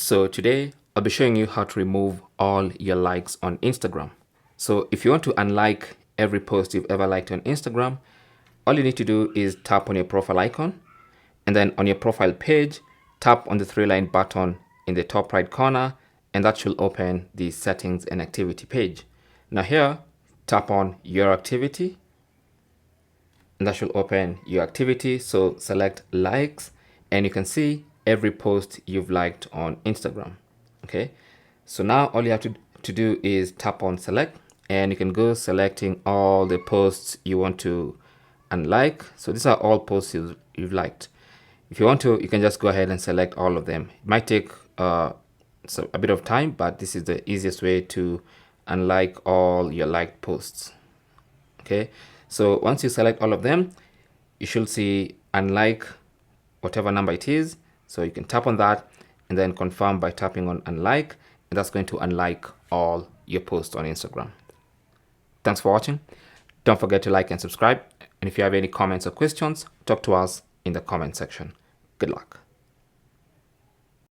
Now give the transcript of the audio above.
So today I'll be showing you how to remove all your likes on Instagram. So if you want to unlike every post you've ever liked on Instagram, all you need to do is tap on your profile icon, and then on your profile page, tap on the three-line button in the top right corner, and that should open the settings and activity page. Now here, tap on your activity, and that should open your activity. So select likes, and you can see every post you've liked on Instagram. Okay, so now all you have to do is tap on select, and you can go selecting all the posts you want to unlike. So these are all posts you've liked. If you want to, you can just go ahead and select all of them. It might take a bit of time, but this is the easiest way to unlike all your liked posts. Okay, so once you select all of them, you should see unlike whatever number it is. So you can tap on that and then confirm by tapping on unlike, and that's going to unlike all your posts on Instagram. Thanks for watching. Don't forget to like and subscribe. And if you have any comments or questions, talk to us in the comment section. Good luck.